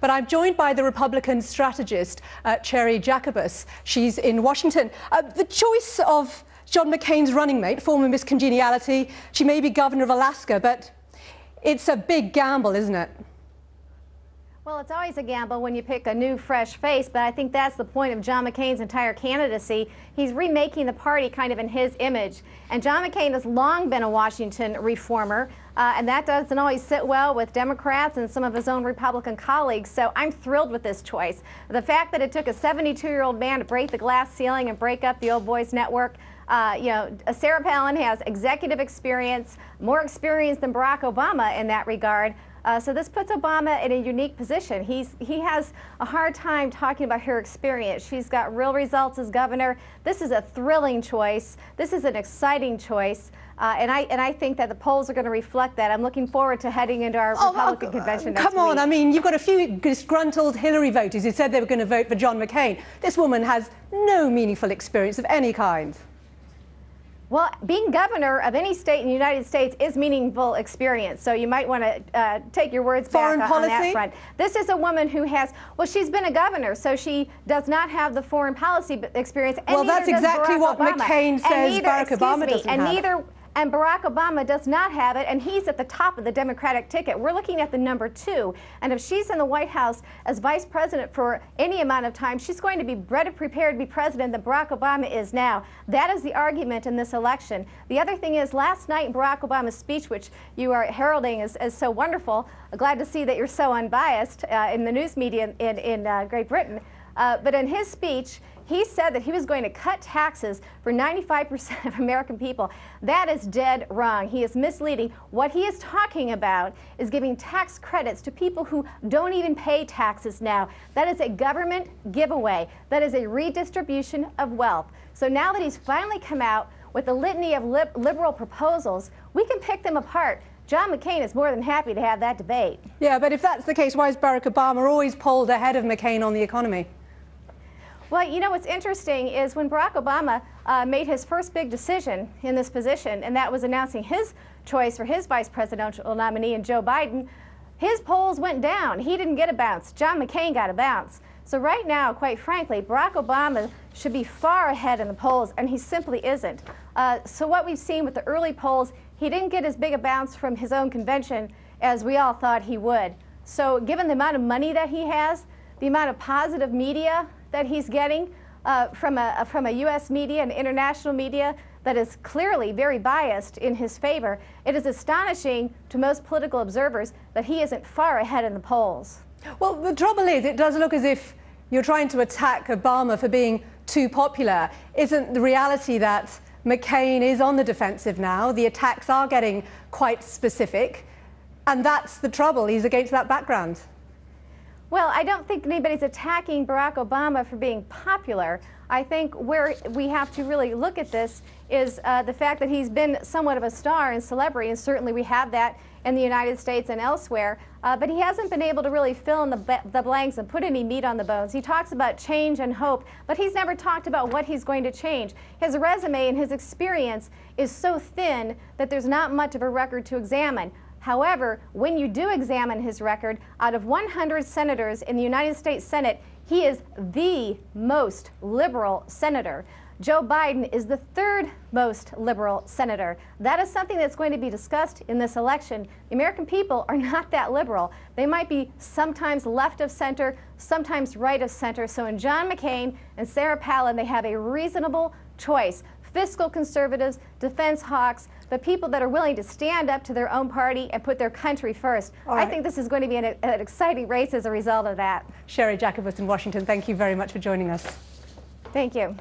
But I'm joined by the Republican strategist, Sarah Jacobus. She's in Washington. The choice of John McCain's running mate, former Miss Congeniality, she may be governor of Alaska, but it's a big gamble, isn't it? Well, it's always a gamble when you pick a new, fresh face, but I think that's the point of John McCain's entire candidacy. He's remaking the party kind of in his image. And John McCain has long been a Washington reformer, and that doesn't always sit well with Democrats and some of his own Republican colleagues. So I'm thrilled with this choice. The fact that it took a 72-year-old man to break the glass ceiling and break up the old boys network. Sarah Palin has executive experience, more experience than Barack Obama in that regard. So this puts Obama in a unique position. He has a hard time talking about her experience. She's got real results as governor. This is a thrilling choice. This is an exciting choice. And I think that the polls are going to reflect that. I'm looking forward to heading into our Republican convention next week. Come on, I mean, you've got a few disgruntled Hillary voters who said they were going to vote for John McCain. This woman has no meaningful experience of any kind. Well, being governor of any state in the United States is meaningful experience, so you might want to take your words back on that front. This is a woman who has, well, she's been a governor, so she does not have the foreign policy experience. And well, that's exactly what McCain says Barack Obama doesn't have. And Barack Obama does not have it, and he's at the top of the Democratic ticket. We're looking at the number 2, and if she's in the White House as vice president for any amount of time, she's going to be better prepared to be president than Barack Obama is now. That is the argument in this election. The other thing is, last night in Barack Obama's speech, which you are heralding as so wonderful, glad to see that you're so unbiased in the news media in Great Britain, but in his speech, he said that he was going to cut taxes for 95% of American people. That is dead wrong. He is misleading. What he is talking about is giving tax credits to people who don't even pay taxes now. That is a government giveaway. That is a redistribution of wealth. So now that he's finally come out with a litany of liberal proposals, we can pick them apart. John McCain is more than happy to have that debate. Yeah, but if that's the case, why is Barack Obama always polled ahead of McCain on the economy? Well, you know what's interesting is when Barack Obama made his first big decision in this position, and that was announcing his choice for his vice presidential nominee in Joe Biden, his polls went down. He didn't get a bounce. John McCain got a bounce. So right now, quite frankly, Barack Obama should be far ahead in the polls, and he simply isn't. So what we've seen with the early polls, he didn't get as big a bounce from his own convention as we all thought he would. So given the amount of money that he has, the amount of positive media that he's getting from a U.S. media and international media that is clearly very biased in his favor, it is astonishing to most political observers that he isn't far ahead in the polls. Well, the trouble is, it does look as if you're trying to attack Obama for being too popular. Isn't the reality that McCain is on the defensive now? The attacks are getting quite specific, and that's the trouble. He's against that background. Well, I don't think anybody's attacking Barack Obama for being popular. I think where we have to really look at this is the fact that he's been somewhat of a star and celebrity, and certainly we have that in the United States and elsewhere, but he hasn't been able to really fill in the blanks and put any meat on the bones. He talks about change and hope, but he's never talked about what he's going to change. His resume and his experience is so thin that there's not much of a record to examine. However, when you do examine his record, out of 100 senators in the United States Senate, he is the most liberal senator. Joe Biden is the 3rd most liberal senator. That is something that's going to be discussed in this election. The American people are not that liberal. They might be sometimes left of center, sometimes right of center. So in John McCain and Sarah Palin, they have a reasonable choice. Fiscal conservatives, defense hawks, the people that are willing to stand up to their own party and put their country first. I think this is going to be an exciting race as a result of that. Sarah Jacobus in Washington, thank you very much for joining us. Thank you.